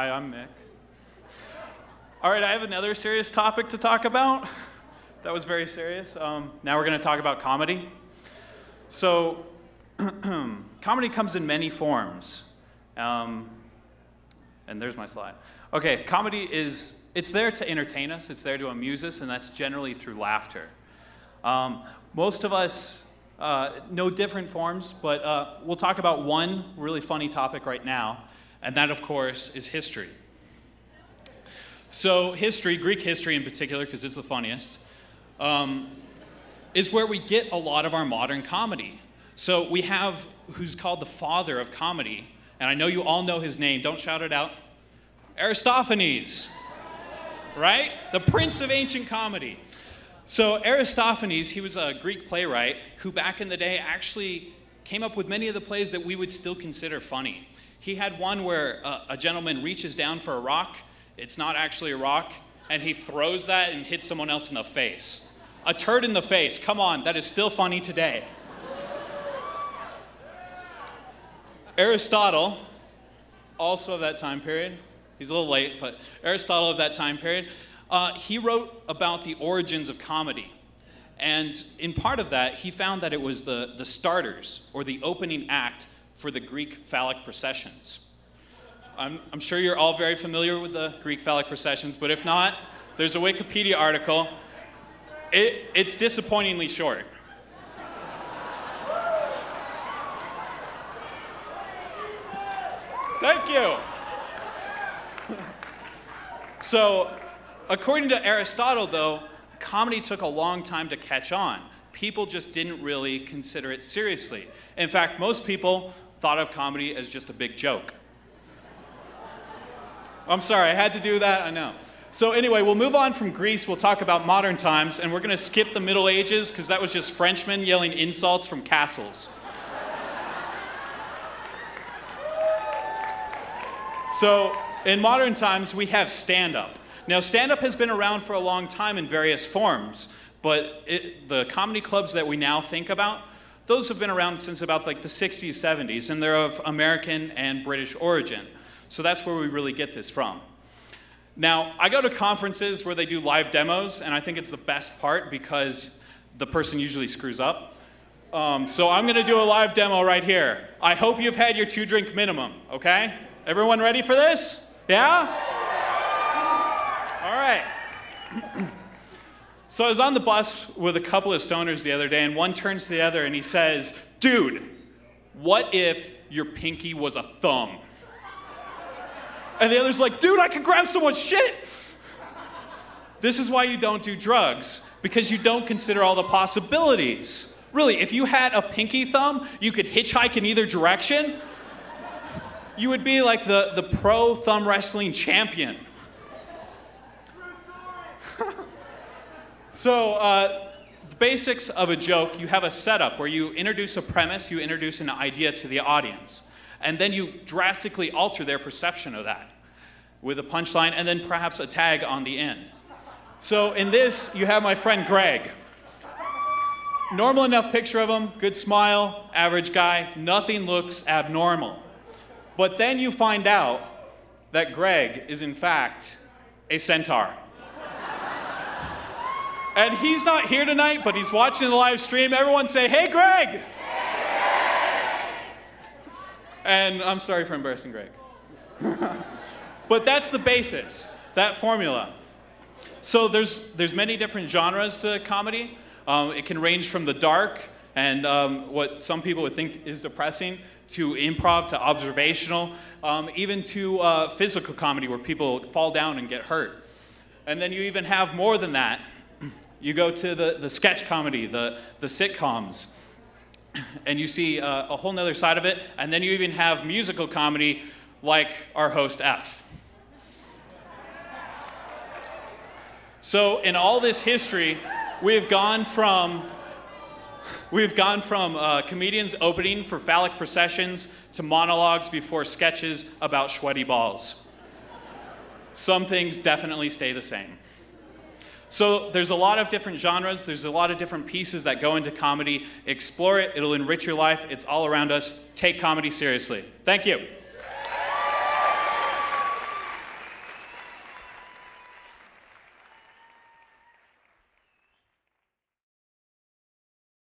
Hi, I'm Mick. All right, I have another serious topic to talk about. That was very serious. Now we're going to talk about comedy. So, comedy comes in many forms. And there's my slide. Okay, comedy it's there to entertain us, it's there to amuse us, and that's generally through laughter. Most of us know different forms, but we'll talk about one really funny topic right now, and that, of course, is history. So history, Greek history in particular, because it's the funniest, is where we get a lot of our modern comedy. So we have who's called the father of comedy, and I know you all know his name. Don't shout it out. Aristophanes, right? The prince of ancient comedy. So Aristophanes, he was a Greek playwright who back in the day actually came up with many of the plays that we would still consider funny. He had one where a gentleman reaches down for a rock. It's not actually a rock, and he throws that and hits someone else in the face. A turd in the face, come on, that is still funny today. Aristotle, also of that time period, he's a little late, but Aristotle of that time period, he wrote about the origins of comedy. And in part of that, he found that it was the starters, or the opening act for the Greek phallic processions. I'm sure you're all very familiar with the Greek phallic processions, but if not, there's a Wikipedia article. It's disappointingly short. Thank you. So, according to Aristotle, though, comedy took a long time to catch on. People just didn't really consider it seriously. In fact, most people thought of comedy as just a big joke. I'm sorry, I had to do that, I know. So anyway, we'll move on from Greece, we'll talk about modern times, and we're going to skip the Middle Ages, because that was just Frenchmen yelling insults from castles. So, in modern times, we have stand-up. Now, stand-up has been around for a long time in various forms, but the comedy clubs that we now think about, those have been around since about like the 60s, 70s, and they're of American and British origin. So that's where we really get this from. Now, I go to conferences where they do live demos, and I think it's the best part because the person usually screws up. So I'm going to do a live demo right here. I hope you've had your 2-drink minimum, okay? Everyone ready for this? Yeah? All right. So I was on the bus with a couple of stoners the other day, and one turns to the other and he says, "Dude, what if your pinky was a thumb?" And the other's like, "Dude, I can grab someone's shit." This is why you don't do drugs, because you don't consider all the possibilities. Really, if you had a pinky thumb, you could hitchhike in either direction. You would be like the pro thumb wrestling champion. So, the basics of a joke, you have a setup where you introduce a premise, you introduce an idea to the audience, and then you drastically alter their perception of that with a punchline and then perhaps a tag on the end. So in this, you have my friend Greg. Normal enough picture of him, good smile, average guy, nothing looks abnormal. But then you find out that Greg is in fact a centaur. And he's not here tonight, but he's watching the live stream. Everyone say, "Hey, Greg!" And I'm sorry for embarrassing Greg. But that's the basis, that formula. So there's many different genres to comedy. It can range from the dark and what some people would think is depressing, to improv, to observational, even to physical comedy where people fall down and get hurt. And then you even have more than that. You go to the sketch comedy, the sitcoms, and you see a whole nother side of it. And then you even have musical comedy like our host F. So in all this history, we've gone from comedians opening for phallic processions to monologues before sketches about sweaty balls. Some things definitely stay the same. So there's a lot of different genres, there's a lot of different pieces that go into comedy. Explore it, it'll enrich your life, it's all around us. Take comedy seriously. Thank you.